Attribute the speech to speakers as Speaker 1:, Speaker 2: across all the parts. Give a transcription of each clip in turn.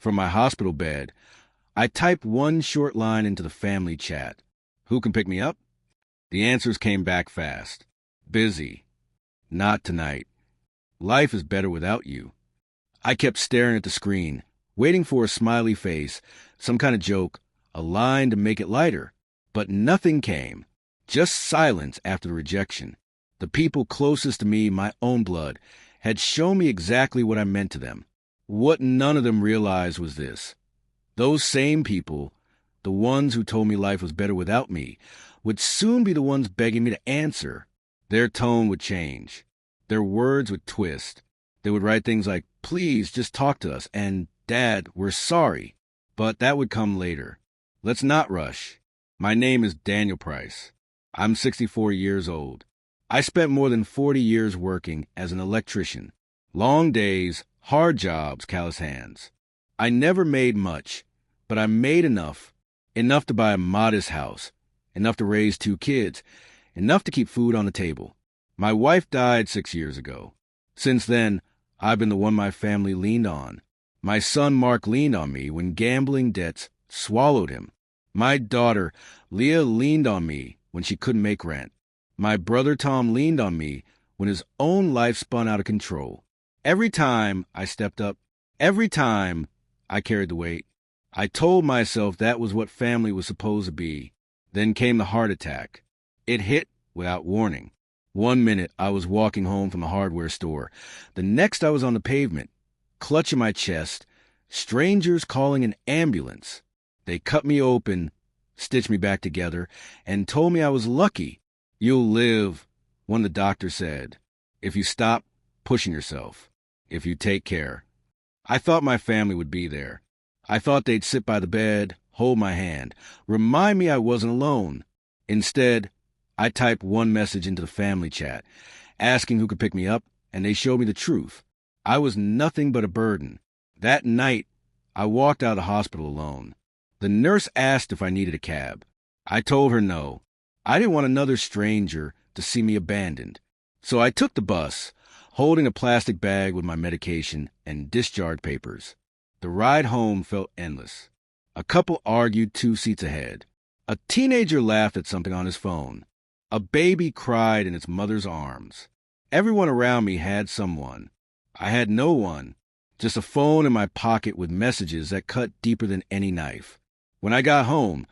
Speaker 1: From my hospital bed, I typed one short line into the family chat. Who can pick me up? The answers came back fast. Busy. Not tonight. Life is better without you. I kept staring at the screen, waiting for a smiley face, some kind of joke, a line to make it lighter. But nothing came. Just silence after the rejection. The people closest to me, my own blood, had shown me exactly what I meant to them. What none of them realized was this. Those same people, the ones who told me life was better without me, would soon be the ones begging me to answer. Their tone would change. Their words would twist. They would write things like, "Please, just talk to us," and "Dad, we're sorry." But that would come later. Let's not rush. My name is Daniel Price. I'm 64 years old. I spent more than 40 years working as an electrician. Long days, hard jobs, callous hands. I never made much, but I made enough to buy a modest house, enough to raise 2 kids, enough to keep food on the table. My wife died 6 years ago. Since then, I've been the one my family leaned on. My son Mark leaned on me when gambling debts swallowed him. My daughter Leah leaned on me when she couldn't make rent. My brother Tom leaned on me when his own life spun out of control. Every time I stepped up, every time I carried the weight, I told myself that was what family was supposed to be. Then came the heart attack. It hit without warning. One minute I was walking home from the hardware store. The next I was on the pavement, clutching my chest, strangers calling an ambulance. They cut me open, stitched me back together, and told me I was lucky. You'll live, one of the doctors said, if you stop pushing yourself, if you take care. I thought my family would be there. I thought they'd sit by the bed, hold my hand, remind me I wasn't alone. Instead, I typed one message into the family chat, asking who could pick me up, and they showed me the truth. I was nothing but a burden. That night, I walked out of the hospital alone. The nurse asked if I needed a cab. I told her no. I didn't want another stranger to see me abandoned. So I took the bus, holding a plastic bag with my medication and discharge papers. The ride home felt endless. A couple argued 2 seats ahead. A teenager laughed at something on his phone. A baby cried in its mother's arms. Everyone around me had someone. I had no one, just a phone in my pocket with messages that cut deeper than any knife. When I got home,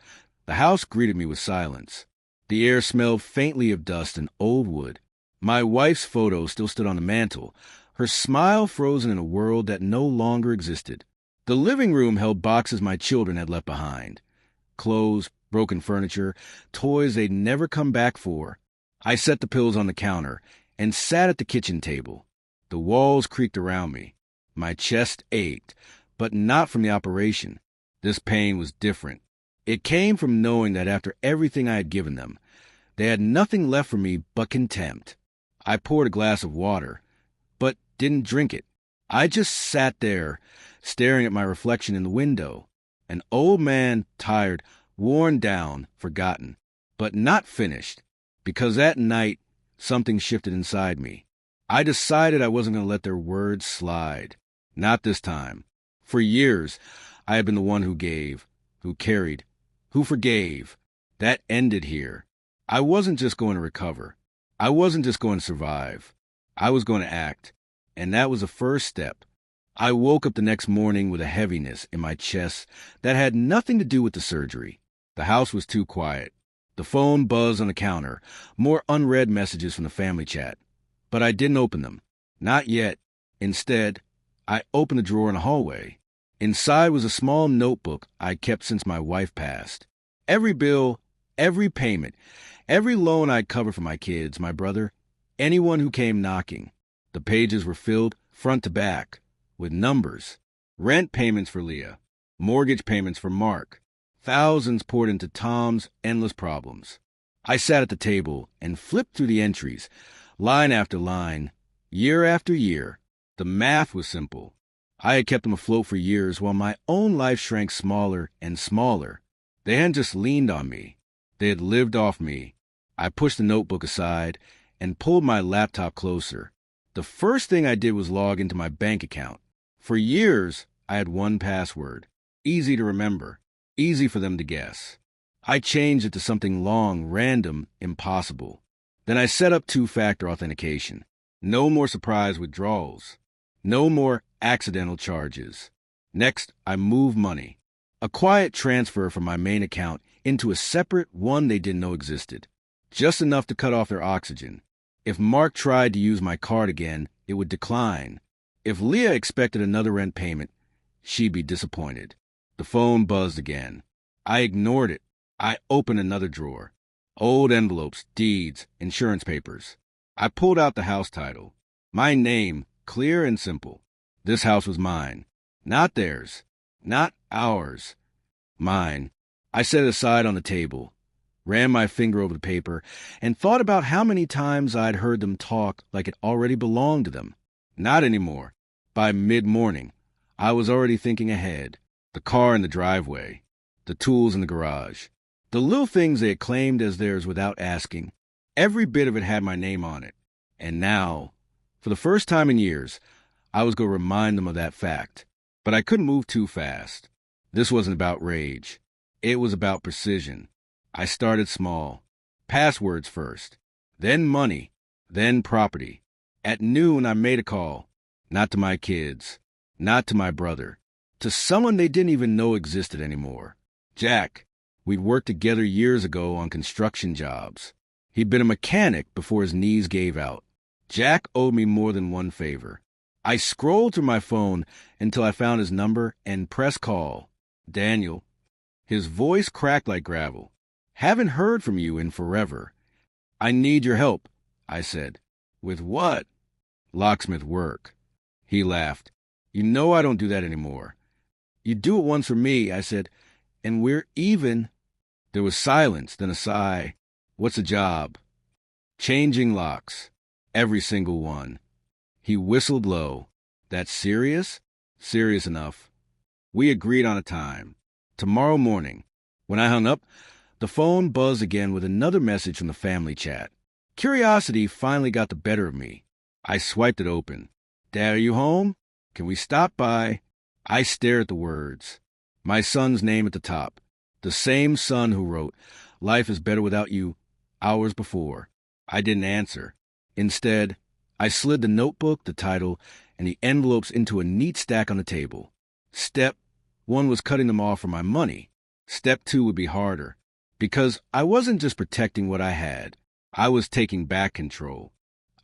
Speaker 1: the house greeted me with silence. The air smelled faintly of dust and old wood. My wife's photo still stood on the mantel, her smile frozen in a world that no longer existed. The living room held boxes my children had left behind. Clothes, broken furniture, toys they'd never come back for. I set the pills on the counter and sat at the kitchen table. The walls creaked around me. My chest ached, but not from the operation. This pain was different. It came from knowing that after everything I had given them, they had nothing left for me but contempt. I poured a glass of water, but didn't drink it. I just sat there, staring at my reflection in the window. An old man, tired, worn down, forgotten, but not finished, because that night something shifted inside me. I decided I wasn't going to let their words slide. Not this time. For years, I had been the one who gave, who carried, who forgave. That ended here. I wasn't just going to recover. I wasn't just going to survive. I was going to act, and that was the first step. I woke up the next morning with a heaviness in my chest that had nothing to do with the surgery. The house was too quiet. The phone buzzed on the counter, more unread messages from the family chat. But I didn't open them. Not yet. Instead, I opened the drawer in the hallway. Inside was a small notebook I kept since my wife passed. Every bill, every payment, every loan I'd covered for my kids, my brother, anyone who came knocking. The pages were filled front to back with numbers. Rent payments for Leah, mortgage payments for Mark. Thousands poured into Tom's endless problems. I sat at the table and flipped through the entries, line after line, year after year. The math was simple. I had kept them afloat for years while my own life shrank smaller and smaller. They hadn't just leaned on me. They had lived off me. I pushed the notebook aside and pulled my laptop closer. The first thing I did was log into my bank account. For years, I had one password. Easy to remember. Easy for them to guess. I changed it to something long, random, impossible. Then I set up two-factor authentication. No more surprise withdrawals. No more accidental charges. Next, I moved money. A quiet transfer from my main account into a separate one they didn't know existed. Just enough to cut off their oxygen. If Mark tried to use my card again, it would decline. If Leah expected another rent payment, she'd be disappointed. The phone buzzed again. I ignored it. I opened another drawer. Old envelopes, deeds, insurance papers. I pulled out the house title. My name, clear and simple. This house was mine. Not theirs. Not ours. Mine. I set it aside on the table, ran my finger over the paper, and thought about how many times I'd heard them talk like it already belonged to them. Not anymore. By mid-morning, I was already thinking ahead. The car in the driveway. The tools in the garage. The little things they had claimed as theirs without asking. Every bit of it had my name on it. And now, for the first time in years, I was going to remind them of that fact. But I couldn't move too fast. This wasn't about rage. It was about precision. I started small. Passwords first. Then money. Then property. At noon, I made a call. Not to my kids. Not to my brother. To someone they didn't even know existed anymore. Jack. We'd worked together years ago on construction jobs. He'd been a mechanic before his knees gave out. Jack owed me more than one favor. I scrolled through my phone until I found his number and pressed call. Daniel. His voice cracked like gravel. Haven't heard from you in forever. I need your help, I said. With what? Locksmith work. He laughed. You know I don't do that anymore. You do it once for me, I said, and we're even. There was silence, then a sigh. What's the job? Changing locks. Every single one. He whistled low. That's serious? Serious enough. We agreed on a time. Tomorrow morning. When I hung up, the phone buzzed again with another message from the family chat. Curiosity finally got the better of me. I swiped it open. Dad, are you home? Can we stop by? I stared at the words. My son's name at the top. The same son who wrote, Life is better without you, hours before. I didn't answer. Instead, I slid the notebook, the title, and the envelopes into a neat stack on the table. Step 1 was cutting them off for my money. Step 2 would be harder, because I wasn't just protecting what I had. I was taking back control.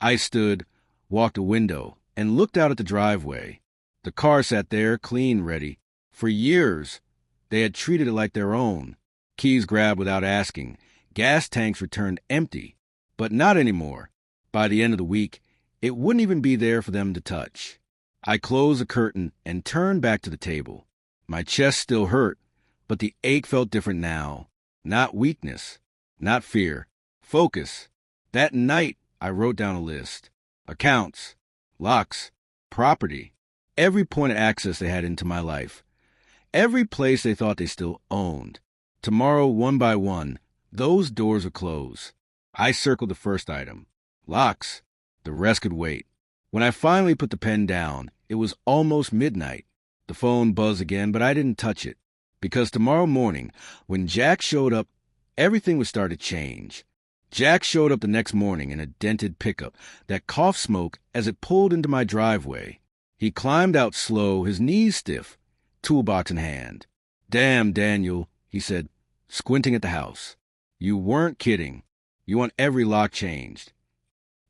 Speaker 1: I stood, walked a window, and looked out at the driveway. The car sat there, clean, ready. For years, they had treated it like their own. Keys grabbed without asking. Gas tanks returned empty. But not anymore. By the end of the week, it wouldn't even be there for them to touch. I closed the curtain and turned back to the table. My chest still hurt, but the ache felt different now. Not weakness, not fear. Focus. That night, I wrote down a list. Accounts, locks, property, every point of access they had into my life. Every place they thought they still owned. Tomorrow, one by one, those doors would close. I circled the first item. Locks. The rest could wait. When I finally put the pen down, it was almost midnight. The phone buzzed again, but I didn't touch it. Because tomorrow morning, when Jack showed up, everything would start to change. Jack showed up the next morning in a dented pickup that coughed smoke as it pulled into my driveway. He climbed out slow, his knees stiff, toolbox in hand. Damn, Daniel, he said, squinting at the house. You weren't kidding. You want every lock changed.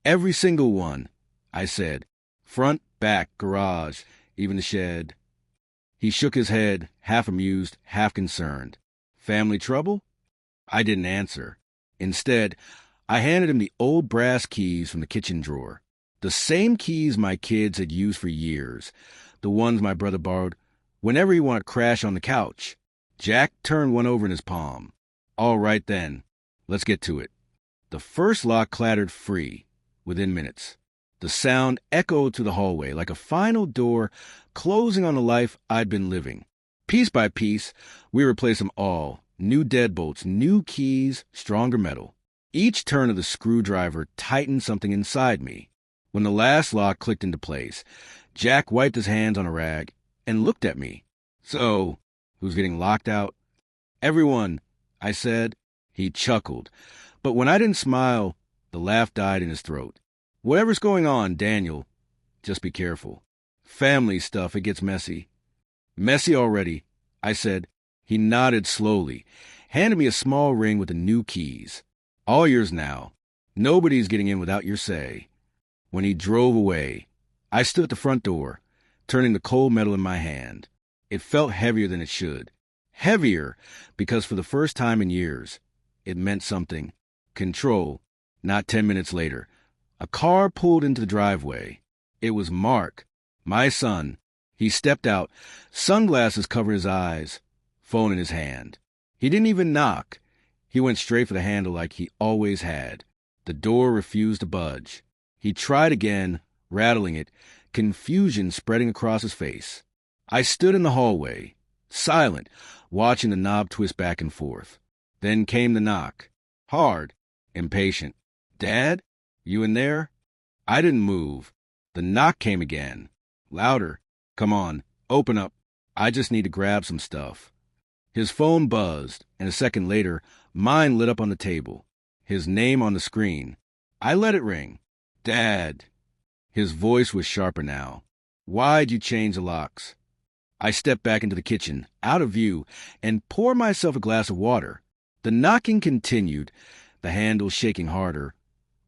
Speaker 1: Every single one, I said. Front, back, garage, even the shed. He shook his head, half amused, half concerned. Family trouble? I didn't answer. Instead, I handed him the old brass keys from the kitchen drawer. The same keys my kids had used for years. The ones my brother borrowed whenever he wanted to crash on the couch. Jack turned one over in his palm. All right then, let's get to it. The first lock clattered free within minutes. The sound echoed through the hallway like a final door closing on the life I'd been living. Piece by piece, we replaced them all. New deadbolts, new keys, stronger metal. Each turn of the screwdriver tightened something inside me. When the last lock clicked into place, Jack wiped his hands on a rag and looked at me. So, who's getting locked out? Everyone, I said. He chuckled. But when I didn't smile, the laugh died in his throat. Whatever's going on, Daniel, just be careful. Family stuff, it gets messy. Messy already, I said. He nodded slowly, handed me a small ring with the new keys. All yours now. Nobody's getting in without your say. When he drove away, I stood at the front door, turning the cold metal in my hand. It felt heavier than it should. Heavier because for the first time in years, it meant something. Control. Not 10 minutes later, a car pulled into the driveway. It was Mark, my son. He stepped out, sunglasses covering his eyes, phone in his hand. He didn't even knock. He went straight for the handle like he always had. The door refused to budge. He tried again, rattling it, confusion spreading across his face. I stood in the hallway, silent, watching the knob twist back and forth. Then came the knock. Hard, impatient. Dad? You in there? I didn't move. The knock came again. Louder. Come on, open up. I just need to grab some stuff. His phone buzzed, and a second later, mine lit up on the table. His name on the screen. I let it ring. Dad. His voice was sharper now. Why'd you change the locks? I stepped back into the kitchen, out of view, and poured myself a glass of water. The knocking continued, the handle shaking harder,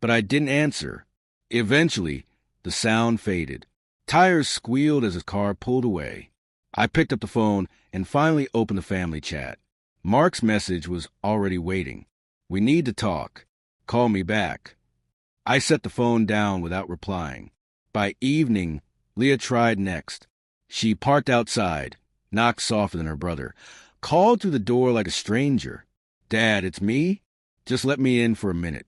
Speaker 1: but I didn't answer. Eventually, the sound faded. Tires squealed as his car pulled away. I picked up the phone and finally opened the family chat. Mark's message was already waiting. We need to talk. Call me back. I set the phone down without replying. By evening, Leah tried next. She parked outside, knocked softer than her brother, called through the door like a stranger. Dad, it's me? Just let me in for a minute.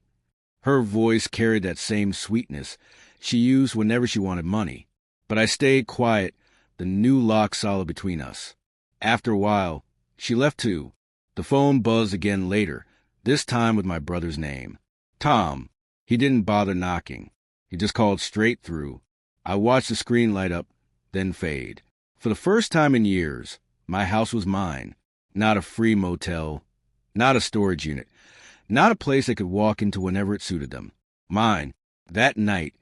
Speaker 1: Her voice carried that same sweetness she used whenever she wanted money. But I stayed quiet, the new lock solid between us. After a while, she left too. The phone buzzed again later, this time with my brother's name. Tom. He didn't bother knocking. He just called straight through. I watched the screen light up, then fade. For the first time in years, my house was mine. Not a free motel, not a storage unit, not a place they could walk into whenever it suited them. Mine. That night,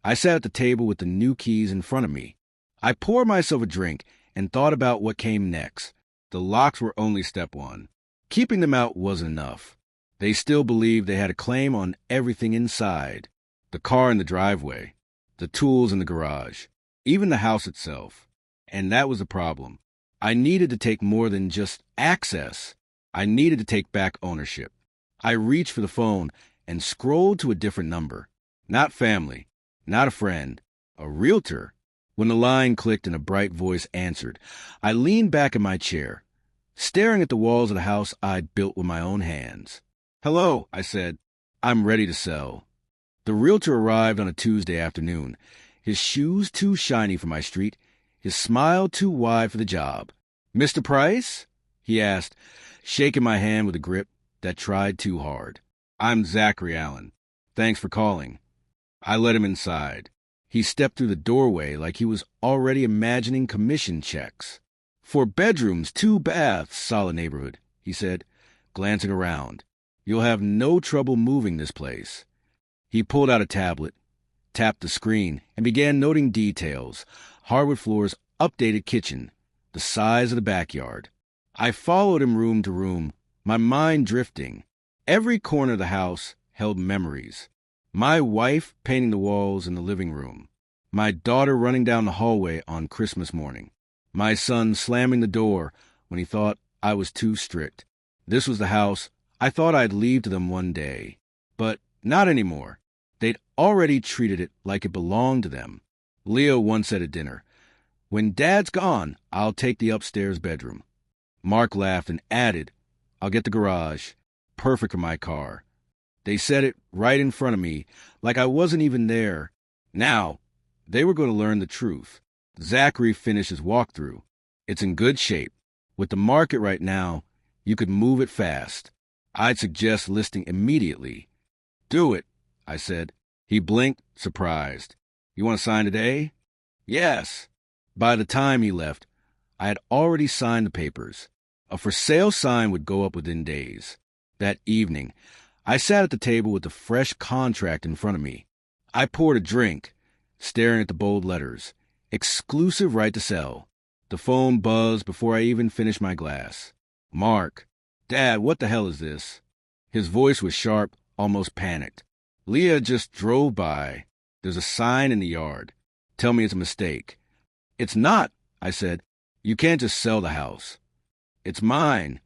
Speaker 1: I sat at the table with the new keys in front of me. I poured myself a drink and thought about what came next. The locks were only step one. Keeping them out wasn't enough. They still believed they had a claim on everything inside. The car in the driveway, the tools in the garage, even the house itself. And that was the problem. I needed to take more than just access. I needed to take back ownership. I reached for the phone and scrolled to a different number. Not family, not a friend, a realtor. When the line clicked and a bright voice answered, I leaned back in my chair, staring at the walls of the house I'd built with my own hands. Hello, I said. I'm ready to sell. The realtor arrived on a Tuesday afternoon, his shoes too shiny for my street, his smile too wide for the job. Mr. Price? He asked, shaking my hand with a grip that tried too hard. I'm Zachary Allen. Thanks for calling. I let him inside. He stepped through the doorway like he was already imagining commission checks. 4 bedrooms, 2 baths, solid neighborhood, he said, glancing around. You'll have no trouble moving this place. He pulled out a tablet, tapped the screen, and began noting details. Hardwood floors, updated kitchen, the size of the backyard. I followed him room to room, my mind drifting. Every corner of the house held memories. My wife painting the walls in the living room. My daughter running down the hallway on Christmas morning. My son slamming the door when he thought I was too strict. This was the house I thought I'd leave to them one day. But not anymore. They'd already treated it like it belonged to them. Leo once said at dinner, "When Dad's gone, I'll take the upstairs bedroom." Mark laughed and added, "I'll get the garage. Perfect for my car." They said it right in front of me, like I wasn't even there. Now, they were going to learn the truth. Zachary finished his walkthrough. It's in good shape. With the market right now, you could move it fast. I'd suggest listing immediately. Do it, I said. He blinked, surprised. You want to sign today? Yes. By the time he left, I had already signed the papers. A for sale sign would go up within days. That evening, I sat at the table with the fresh contract in front of me. I poured a drink, staring at the bold letters. Exclusive right to sell. The phone buzzed before I even finished my glass. Mark. Dad, what the hell is this? His voice was sharp, almost panicked. Leah just drove by. There's a sign in the yard. Tell me it's a mistake. It's not, I said. You can't just sell the house. It's mine.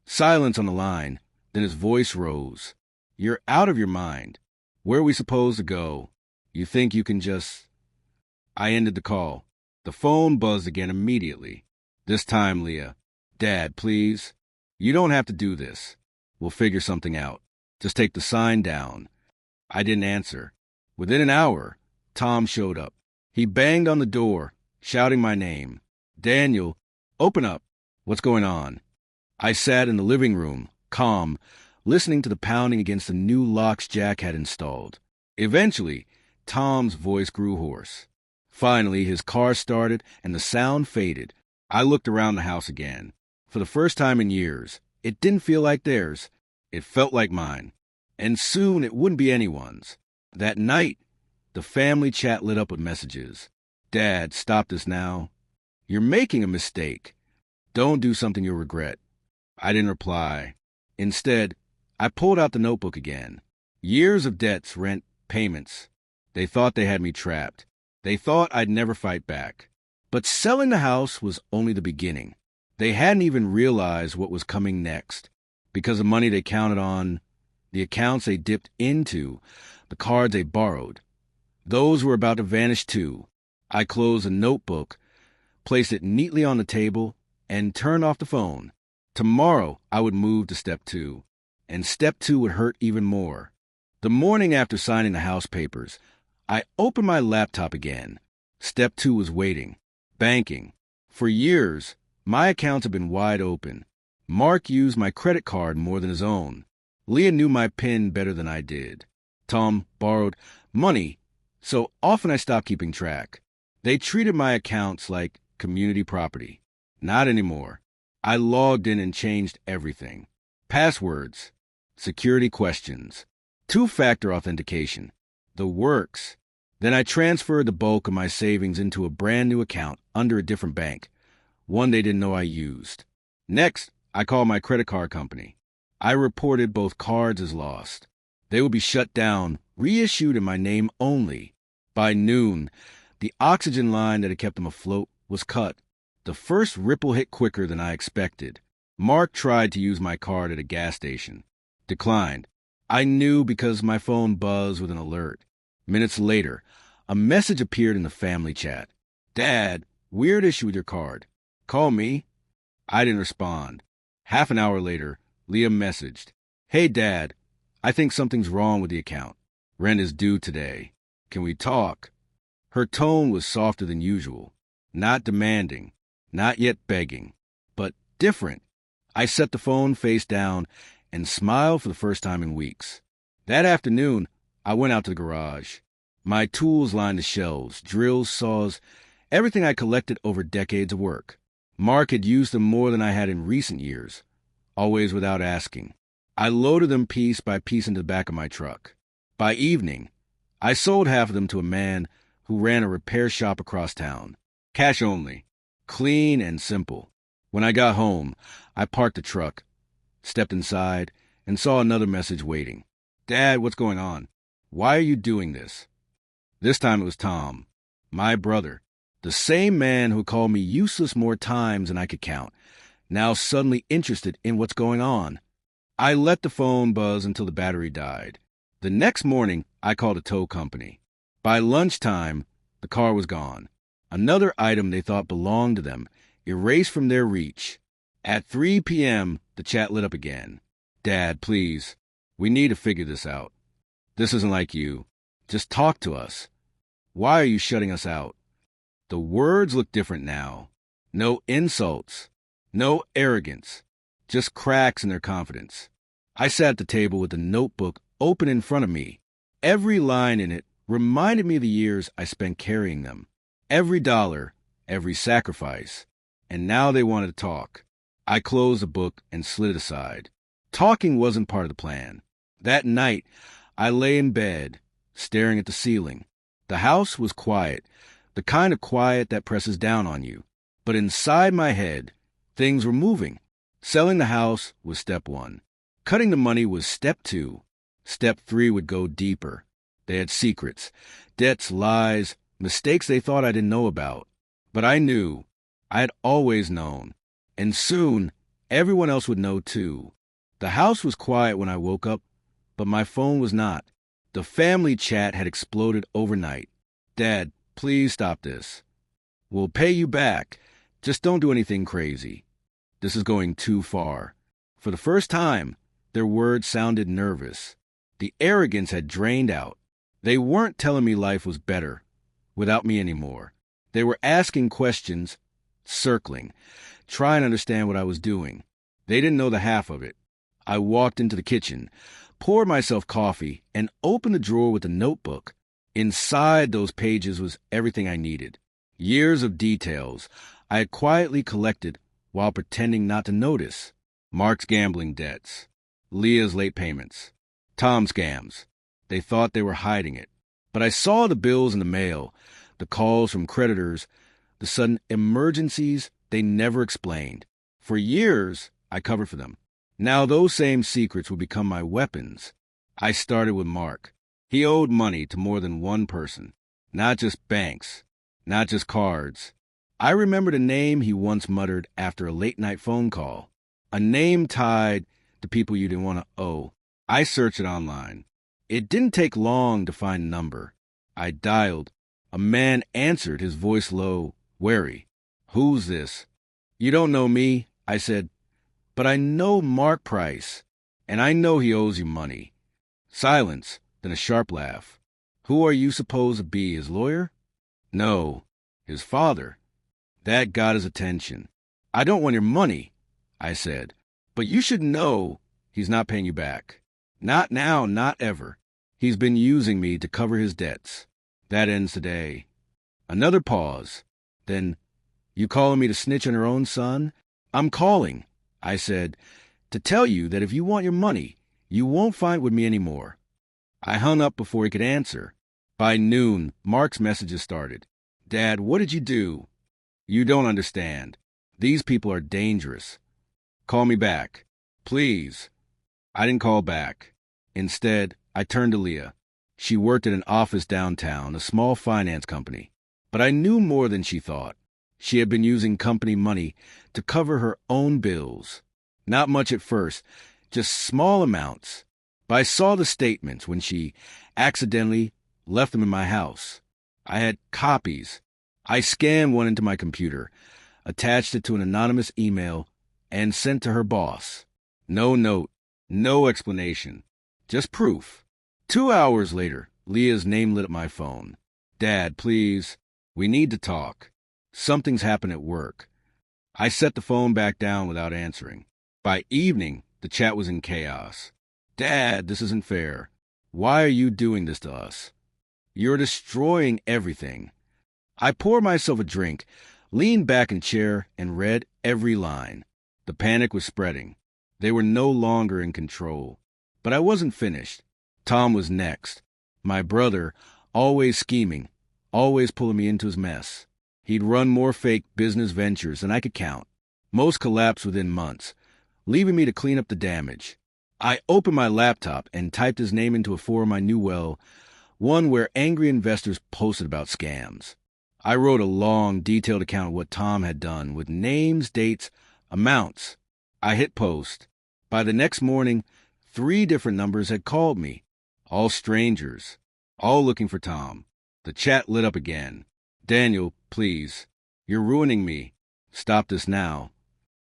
Speaker 1: Silence on the line. Then his voice rose. You're out of your mind. Where are we supposed to go? You think you can just... I ended the call. The phone buzzed again immediately. This time, Leah. Dad, please. You don't have to do this. We'll figure something out. Just take the sign down. I didn't answer. Within an hour, Tom showed up. He banged on the door, shouting my name. Daniel, open up. What's going on? I sat in the living room, calm, listening to the pounding against the new locks Jack had installed. Eventually, Tom's voice grew hoarse. Finally, his car started and the sound faded. I looked around the house again. For the first time in years, it didn't feel like theirs. It felt like mine. And soon it wouldn't be anyone's. That night, the family chat lit up with messages. Dad, stop this now. You're making a mistake. Don't do something you'll regret. I didn't reply. Instead, I pulled out the notebook again. Years of debts, rent, payments. They thought they had me trapped. They thought I'd never fight back. But selling the house was only the beginning. They hadn't even realized what was coming next. Because the money they counted on, the accounts they dipped into, the cards they borrowed. Those were about to vanish too. I closed the notebook, placed it neatly on the table, and turned off the phone. Tomorrow, I would move to step 2. And step 2 would hurt even more. The morning after signing the house papers, I opened my laptop again. Step 2 was waiting. Banking. For years, my accounts had been wide open. Mark used my credit card more than his own. Leah knew my PIN better than I did. Tom borrowed money, so often I stopped keeping track. They treated my accounts like community property. Not anymore. I logged in and changed everything. Passwords, security questions, 2-factor authentication, the works. Then I transferred the bulk of my savings into a brand new account under a different bank, one they didn't know I used. Next, I called my credit card company. I reported both cards as lost. They would be shut down, reissued in my name only. By noon, the oxygen line that had kept them afloat was cut. The first ripple hit quicker than I expected. Mark tried to use my card at a gas station. Declined. I knew because my phone buzzed with an alert. Minutes later, a message appeared in the family chat. Dad, weird issue with your card. Call me. I didn't respond. Half an hour later, Leah messaged. Hey, Dad, I think something's wrong with the account. Rent is due today. Can we talk? Her tone was softer than usual. Not demanding. Not yet begging. But different. I set the phone face down and smiled for the first time in weeks. That afternoon, I went out to the garage. My tools lined the shelves, drills, saws, everything I collected over decades of work. Mark had used them more than I had in recent years, always without asking. I loaded them piece by piece into the back of my truck. By evening, I sold half of them to a man who ran a repair shop across town. Cash only. Clean and simple. When I got home, I parked the truck, stepped inside, and saw another message waiting. Dad, what's going on? Why are you doing this? This time it was Tom, my brother, the same man who called me useless more times than I could count, now suddenly interested in what's going on. I let the phone buzz until the battery died. The next morning, I called a tow company. By lunchtime, the car was gone. Another item they thought belonged to them, erased from their reach. At 3 p.m., the chat lit up again. Dad, please, we need to figure this out. This isn't like you. Just talk to us. Why are you shutting us out? The words look different now. No insults. No arrogance. Just cracks in their confidence. I sat at the table with the notebook open in front of me. Every line in it reminded me of the years I spent carrying them. Every dollar, every sacrifice, and now they wanted to talk. I closed the book and slid it aside. Talking wasn't part of the plan. That night, I lay in bed, staring at the ceiling. The house was quiet, the kind of quiet that presses down on you. But inside my head, things were moving. Selling the house was step 1. Cutting the money was step 2. Step 3 would go deeper. They had secrets, debts, lies, mistakes they thought I didn't know about. But I knew. I had always known. And soon, everyone else would know too. The house was quiet when I woke up, but my phone was not. The family chat had exploded overnight. "Dad, please stop this. We'll pay you back. Just don't do anything crazy. This is going too far." For the first time, their words sounded nervous. The arrogance had drained out. They weren't telling me life was better without me anymore. They were asking questions, circling, trying to understand what I was doing. They didn't know the half of it. I walked into the kitchen, poured myself coffee, and opened the drawer with a notebook. Inside those pages was everything I needed. Years of details I had quietly collected while pretending not to notice. Mark's gambling debts, Leah's late payments, Tom's scams. They thought they were hiding it. But I saw the bills in the mail, the calls from creditors, the sudden emergencies they never explained. For years, I covered for them. Now those same secrets would become my weapons. I started with Mark. He owed money to more than one person, not just banks, not just cards. I remembered a name he once muttered after a late-night phone call, a name tied to people you didn't want to owe. I searched it online. It didn't take long to find a number. I dialed. A man answered, his voice low, wary. "Who's this?" "You don't know me," I said, "but I know Mark Price, and I know he owes you money." Silence, then a sharp laugh. "Who are you supposed to be, his lawyer?" "No, his father." That got his attention. "I don't want your money," I said, "but you should know he's not paying you back. Not now, not ever. He's been using me to cover his debts. That ends today." Another pause. Then, "You calling me to snitch on your own son?" "I'm calling," I said, "to tell you that if you want your money, you won't fight with me anymore." I hung up before he could answer. By noon, Mark's messages started. "Dad, what did you do? You don't understand. These people are dangerous. Call me back. Please." I didn't call back. Instead, I turned to Leah. She worked at an office downtown, a small finance company. But I knew more than she thought. She had been using company money to cover her own bills. Not much at first, just small amounts. But I saw the statements when she accidentally left them in my house. I had copies. I scanned one into my computer, attached it to an anonymous email, and sent to her boss. No note, no explanation, just proof. 2 hours later, Leah's name lit up my phone. "Dad, please, we need to talk. Something's happened at work." I set the phone back down without answering. By evening, the chat was in chaos. "Dad, this isn't fair. Why are you doing this to us? You're destroying everything." I poured myself a drink, leaned back in a chair, and read every line. The panic was spreading. They were no longer in control. But I wasn't finished. Tom was next. My brother, always scheming, always pulling me into his mess. He'd run more fake business ventures than I could count. Most collapsed within months, leaving me to clean up the damage. I opened my laptop and typed his name into a forum I knew well, one where angry investors posted about scams. I wrote a long, detailed account of what Tom had done, with names, dates, amounts. I hit post. By the next morning, 3 different numbers had called me, all strangers, all looking for Tom. The chat lit up again. "Daniel, please, you're ruining me. Stop this now."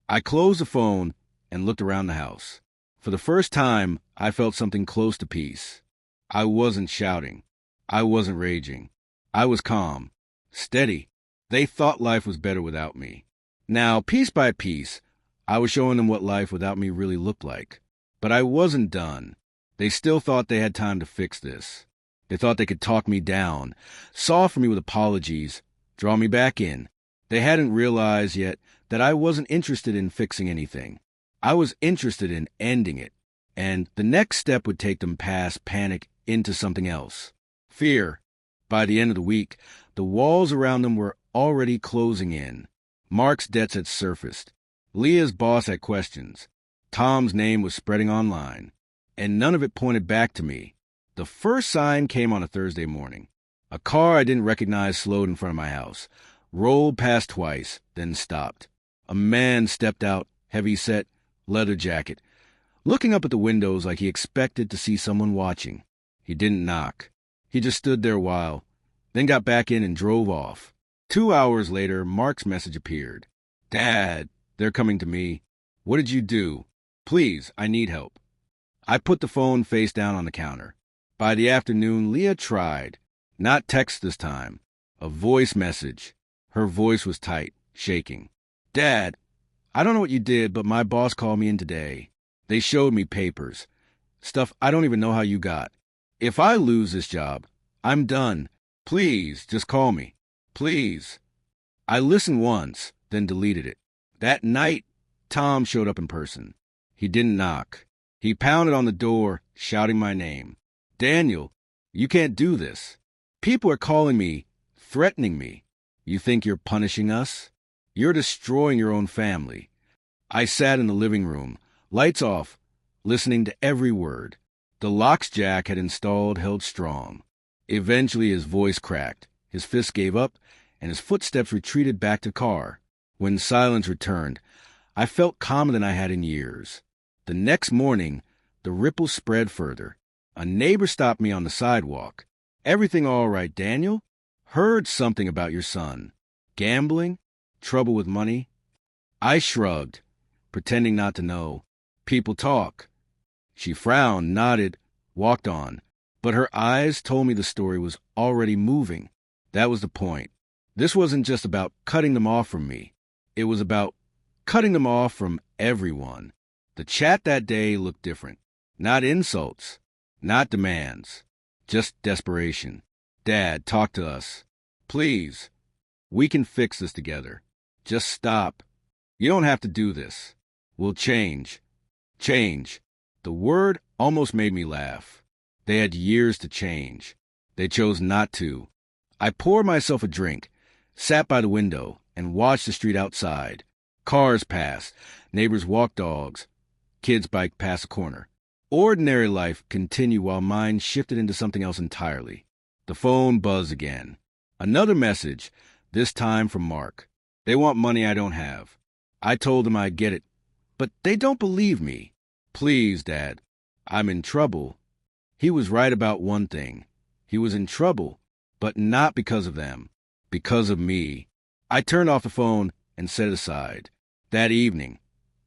Speaker 1: I closed the phone and looked around the house. For the first time, I felt something close to peace. I wasn't shouting. I wasn't raging. I was calm, steady. They thought life was better without me. Now, piece by piece, I was showing them what life without me really looked like. But I wasn't done. They still thought they had time to fix this. They thought they could talk me down, soften me with apologies, draw me back in. They hadn't realized yet that I wasn't interested in fixing anything. I was interested in ending it, and the next step would take them past panic into something else. Fear. By the end of the week, the walls around them were already closing in. Mark's debts had surfaced. Leah's boss had questions. Tom's name was spreading online, and none of it pointed back to me. The first sign came on a Thursday morning. A car I didn't recognize slowed in front of my house, rolled past twice, then stopped. A man stepped out, heavy-set, leather jacket, looking up at the windows like he expected to see someone watching. He didn't knock. He just stood there a while, then got back in and drove off. 2 hours later, Mark's message appeared. "Dad, they're coming to me. What did you do? Please, I need help." I put the phone face down on the counter. By the afternoon, Leah tried. Not text this time. A voice message. Her voice was tight, shaking. "Dad, I don't know what you did, but my boss called me in today. They showed me papers. Stuff I don't even know how you got. If I lose this job, I'm done. Please, just call me. Please." I listened once, then deleted it. That night, Tom showed up in person. He didn't knock. He pounded on the door, shouting my name. "Daniel, you can't do this. People are calling me, threatening me. You think you're punishing us? You're destroying your own family." I sat in the living room, lights off, listening to every word. The locks Jack had installed held strong. Eventually his voice cracked, his fist gave up, and his footsteps retreated back to the car. When silence returned, I felt calmer than I had in years. The next morning, the ripples spread further. A neighbor stopped me on the sidewalk. "Everything all right, Daniel? Heard something about your son. Gambling? Trouble with money?" I shrugged, pretending not to know. "People talk." She frowned, nodded, walked on, but her eyes told me the story was already moving. That was the point. This wasn't just about cutting them off from me. It was about cutting them off from everyone. The chat that day looked different. Not insults, not demands, just desperation. "Dad, talk to us. Please. We can fix this together. Just stop. You don't have to do this. We'll change." Change. The word almost made me laugh. They had years to change. They chose not to. I poured myself a drink, sat by the window, and watched the street outside. Cars passed, neighbors walked dogs, kids biked past the corner. Ordinary life continued while mine shifted into something else entirely. The phone buzzed again. Another message, this time from Mark. "They want money I don't have." I told them I'd get it, but they don't believe me. "Please, Dad, I'm in trouble." He was right about one thing. He was in trouble, but not because of them, because of me. I turned off the phone and set it aside. That evening,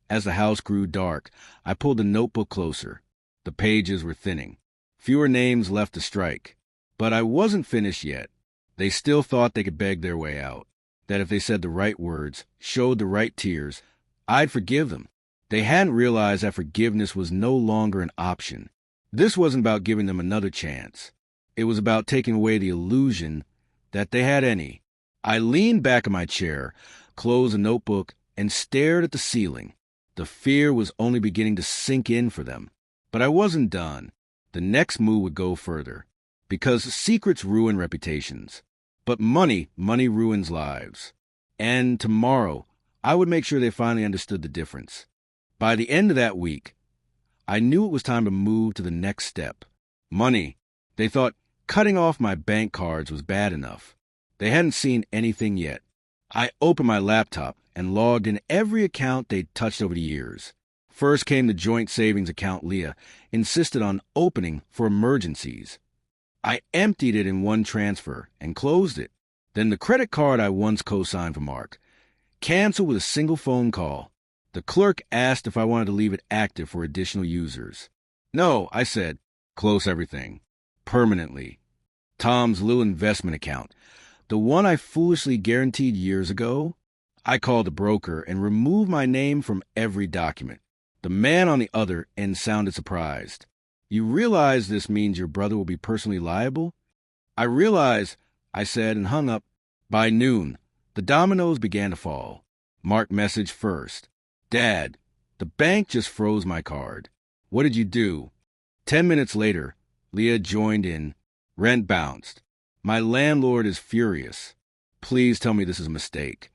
Speaker 1: as the house grew dark, I pulled the notebook closer. The pages were thinning. Fewer names left to strike. But I wasn't finished yet. They still thought they could beg their way out, that if they said the right words, showed the right tears, I'd forgive them. They hadn't realized that forgiveness was no longer an option. This wasn't about giving them another chance. It was about taking away the illusion that they had any. I leaned back in my chair, closed the notebook, and stared at the ceiling. The fear was only beginning to sink in for them. But I wasn't done. The next move would go further. Because secrets ruin reputations. But money ruins lives. And tomorrow, I would make sure they finally understood the difference. By the end of that week, I knew it was time to move to the next step. Money. They thought cutting off my bank cards was bad enough. They hadn't seen anything yet. I opened my laptop and logged in every account they'd touched over the years. First came the joint savings account Leah insisted on opening for emergencies. I emptied it in one transfer and closed it. Then the credit card I once co-signed for Mark canceled with a single phone call. The clerk asked if I wanted to leave it active for additional users. No, I said, close everything. Permanently. Tom's little investment account, the one I foolishly guaranteed years ago, I called the broker and removed my name from every document. The man on the other end sounded surprised. You realize this means your brother will be personally liable? I realize, I said and hung up. By noon, the dominoes began to fall. Mark message first. Dad, the bank just froze my card. What did you do? 10 minutes later, Leah joined in. Rent bounced. My landlord is furious. Please tell me this is a mistake.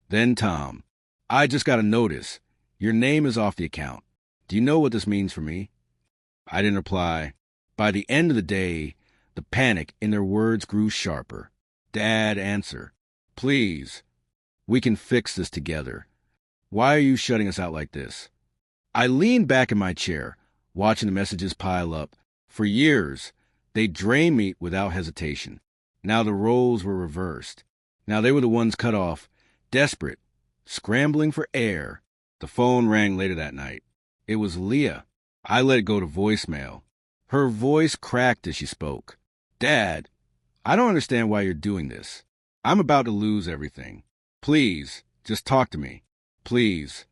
Speaker 1: Then Tom. I just got a notice. Your name is off the account. Do you know what this means for me? I didn't reply. By the end of the day, the panic in their words grew sharper. Dad, answer. Please. We can fix this together. Why are you shutting us out like this? I leaned back in my chair, watching the messages pile up. For years, they drained me without hesitation. Now the roles were reversed. Now they were the ones cut off, desperate, scrambling for air. The phone rang later that night. It was Leah. I let it go to voicemail. Her voice cracked as she spoke. Dad, I don't understand why you're doing this. I'm about to lose everything. Please, just talk to me. Please.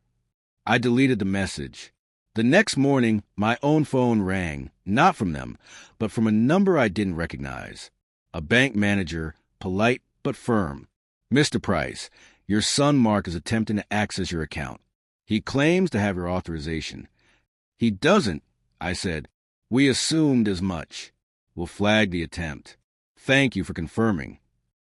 Speaker 1: I deleted the message. The next morning, my own phone rang, not from them, but from a number I didn't recognize. A bank manager, polite but firm. Mr. Price, your son Mark is attempting to access your account. He claims to have your authorization. He doesn't, I said. We assumed as much. We'll flag the attempt. Thank you for confirming.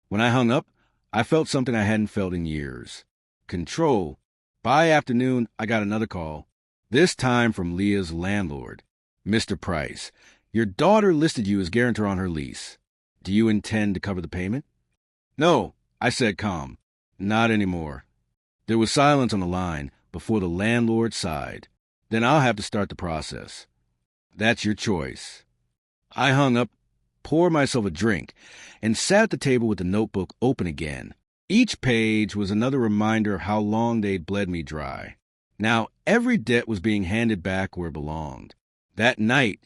Speaker 1: When I hung up, I felt something I hadn't felt in years. Control. By afternoon, I got another call. This time from Leah's landlord. Mr. Price, your daughter listed you as guarantor on her lease. Do you intend to cover the payment? No, I said calm. Not anymore. There was silence on the line before the landlord sighed. Then I'll have to start the process. That's your choice. I hung up, poured myself a drink, and sat at the table with the notebook open again. Each page was another reminder of how long they'd bled me dry. Now every debt was being handed back where it belonged. That night,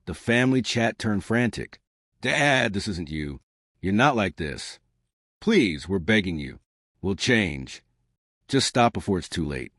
Speaker 1: the family chat turned frantic. Dad, this isn't you. You're not like this. Please, we're begging you. We'll change. Just stop before it's too late.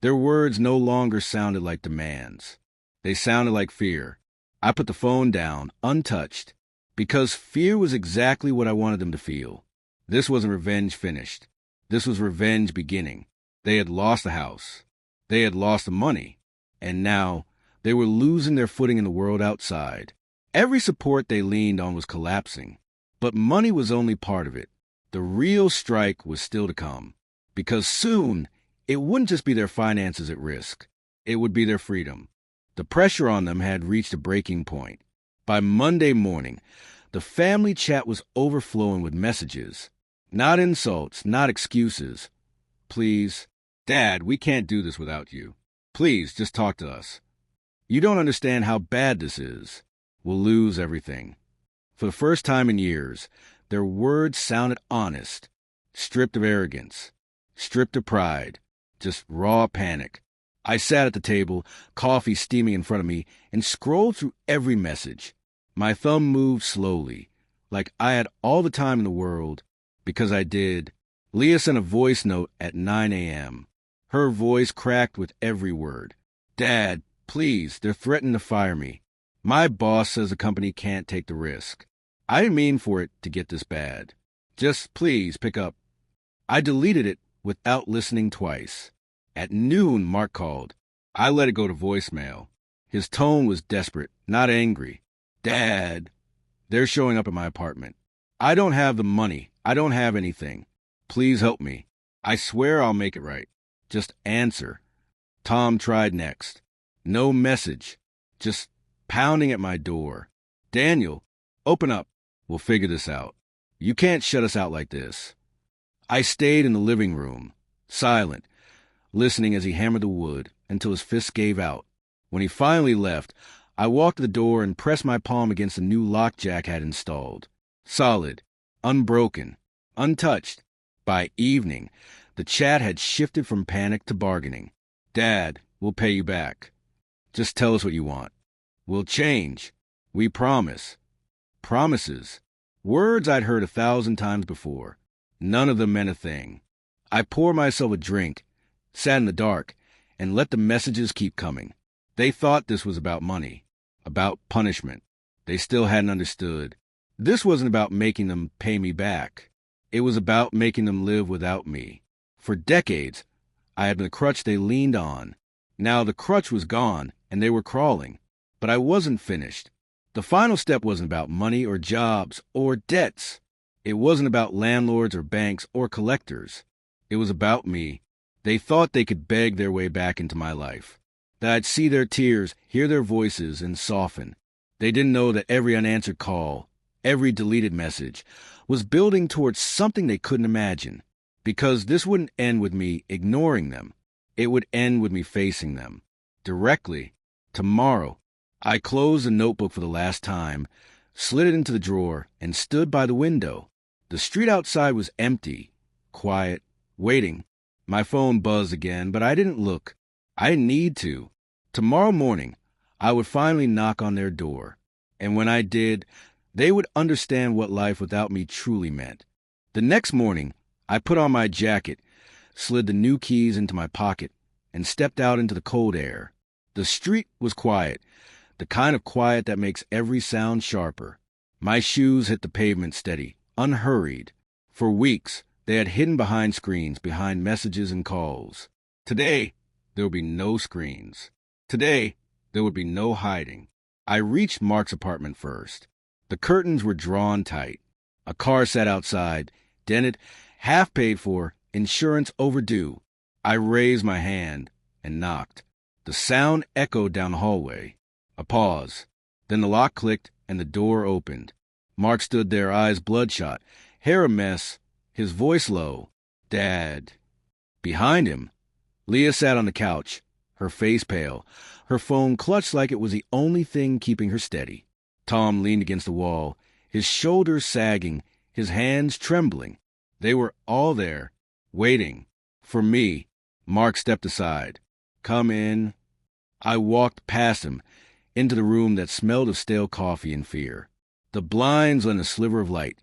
Speaker 1: Their words no longer sounded like demands. They sounded like fear. I put the phone down, untouched, because fear was exactly what I wanted them to feel. This wasn't revenge finished. This was revenge beginning. They had lost the house. They had lost the money. And now they were losing their footing in the world outside. Every support they leaned on was collapsing. But money was only part of it. The real strike was still to come. Because soon, it wouldn't just be their finances at risk. It would be their freedom. The pressure on them had reached a breaking point. By Monday morning, the family chat was overflowing with messages. Not insults, not excuses. Please, Dad, we can't do this without you. Please, just talk to us. You don't understand how bad this is. We'll lose everything. For the first time in years, their words sounded honest, stripped of arrogance, stripped of pride, just raw panic. I sat at the table, coffee steaming in front of me, and scrolled through every message. My thumb moved slowly, like I had all the time in the world, because I did. Leah sent a voice note at 9 a.m. Her voice cracked with every word. Dad, please, they're threatening to fire me. My boss says the company can't take the risk. I didn't mean for it to get this bad. Just please pick up. I deleted it without listening twice. At noon, Mark called. I let it go to voicemail. His tone was desperate, not angry. Dad, they're showing up at my apartment. I don't have the money. I don't have anything. Please help me. I swear I'll make it right. Just answer. Tom tried next. No message. Just pounding at my door. Daniel, open up. We'll figure this out. You can't shut us out like this. I stayed in the living room, silent, listening as he hammered the wood until his fists gave out. When he finally left, I walked to the door and pressed my palm against the new lock Jack had installed. Solid, unbroken, untouched. By evening, the chat had shifted from panic to bargaining. Dad, we'll pay you back. Just tell us what you want. We'll change. We promise. Promises. Words I'd heard 1,000 times before. None of them meant a thing. I poured myself a drink, sat in the dark, and let the messages keep coming. They thought this was about money, about punishment. They still hadn't understood. This wasn't about making them pay me back. It was about making them live without me. For decades, I had been the crutch they leaned on. Now the crutch was gone, and they were crawling. But I wasn't finished. The final step wasn't about money or jobs or debts. It wasn't about landlords or banks or collectors. It was about me. They thought they could beg their way back into my life, that I'd see their tears, hear their voices, and soften. They didn't know that every unanswered call, every deleted message, was building towards something they couldn't imagine. Because this wouldn't end with me ignoring them. It would end with me facing them. Directly. Tomorrow. I closed the notebook for the last time, slid it into the drawer, and stood by the window. The street outside was empty, quiet, waiting. My phone buzzed again, but I didn't look. I didn't need to. Tomorrow morning, I would finally knock on their door. And when I did, they would understand what life without me truly meant. The next morning, I put on my jacket, slid the new keys into my pocket, and stepped out into the cold air. The street was quiet, the kind of quiet that makes every sound sharper. My shoes hit the pavement steady, unhurried. For weeks, they had hidden behind screens, behind messages and calls. Today, there would be no screens. Today, there would be no hiding. I reached Mark's apartment first. The curtains were drawn tight. A car sat outside, dented, half paid for, insurance overdue. I raised my hand and knocked. The sound echoed down the hallway. A pause. Then the lock clicked and the door opened. Mark stood there, eyes bloodshot, hair a mess, his voice low. Dad. Behind him, Leah sat on the couch, her face pale, her phone clutched like it was the only thing keeping her steady. Tom leaned against the wall, his shoulders sagging, his hands trembling. They were all there, waiting. For me. Mark stepped aside. Come in. I walked past him, into the room that smelled of stale coffee and fear. The blinds lent a sliver of light,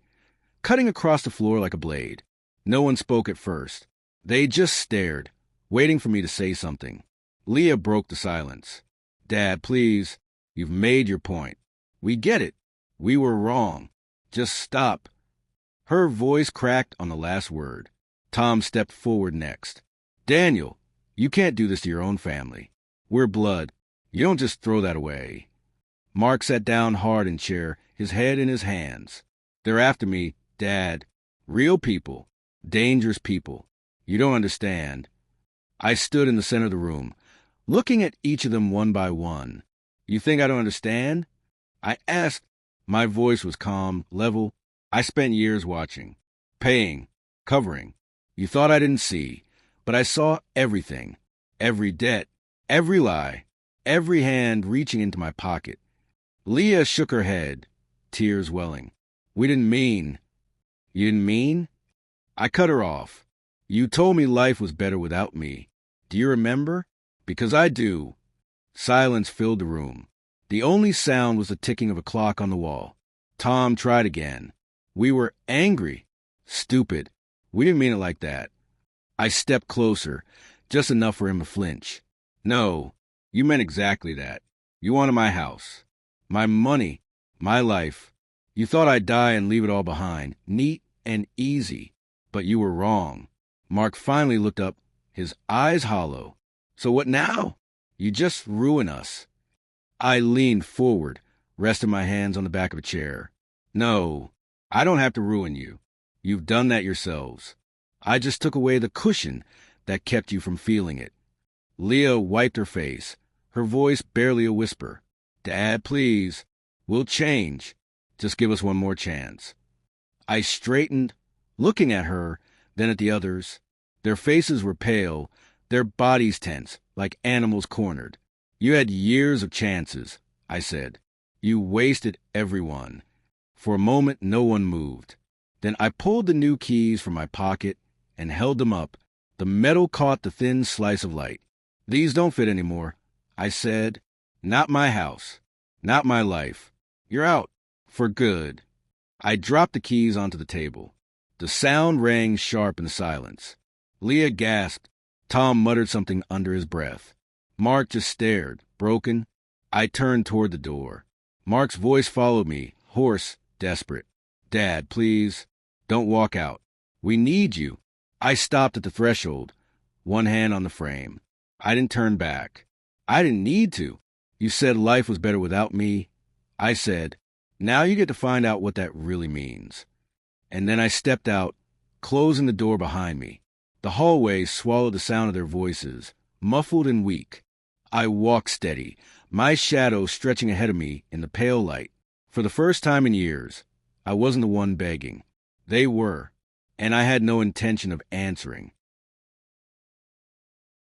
Speaker 1: cutting across the floor like a blade. No one spoke at first. They just stared, waiting for me to say something. Leah broke the silence. Dad, please. You've made your point. We get it. We were wrong. Just stop. Her voice cracked on the last word. Tom stepped forward next. Daniel, you can't do this to your own family. We're blood. You don't just throw that away. Mark sat down hard in chair, his head in his hands. They're after me, Dad. Real people. Dangerous people. You don't understand. I stood in the center of the room, looking at each of them one by one. You think I don't understand? I asked. My voice was calm, level. I spent years watching, paying, covering. You thought I didn't see, but I saw everything. Every debt, every lie, every hand reaching into my pocket. Leah shook her head, tears welling. We didn't mean. You didn't mean? I cut her off. You told me life was better without me. Do you remember? Because I do. Silence filled the room. The only sound was the ticking of a clock on the wall. Tom tried again. We were angry. Stupid. We didn't mean it like that. I stepped closer, just enough for him to flinch. No, you meant exactly that. You wanted my house, my money, my life. You thought I'd die and leave it all behind, neat and easy. But you were wrong. Mark finally looked up, his eyes hollow. So what now? You just ruin us. I leaned forward, resting my hands on the back of a chair. No, I don't have to ruin you. You've done that yourselves. I just took away the cushion that kept you from feeling it. Leah wiped her face, her voice barely a whisper. Dad, please. We'll change. Just give us one more chance. I straightened, looking at her, then at the others. Their faces were pale, their bodies tense, like animals cornered. You had years of chances, I said. You wasted everyone. For a moment, no one moved. Then I pulled the new keys from my pocket and held them up. The metal caught the thin slice of light. These don't fit anymore, I said. Not my house. Not my life. You're out. For good. I dropped the keys onto the table. The sound rang sharp in the silence. Leah gasped. Tom muttered something under his breath. Mark just stared, broken. I turned toward the door. Mark's voice followed me, hoarse, desperate. Dad, please, don't walk out. We need you. I stopped at the threshold, one hand on the frame. I didn't turn back. I didn't need to. You said life was better without me. I said, now you get to find out what that really means. And then I stepped out, closing the door behind me. The hallway swallowed the sound of their voices, muffled and weak. I walked steady, my shadow stretching ahead of me in the pale light. For the first time in years, I wasn't the one begging. They were, and I had no intention of answering.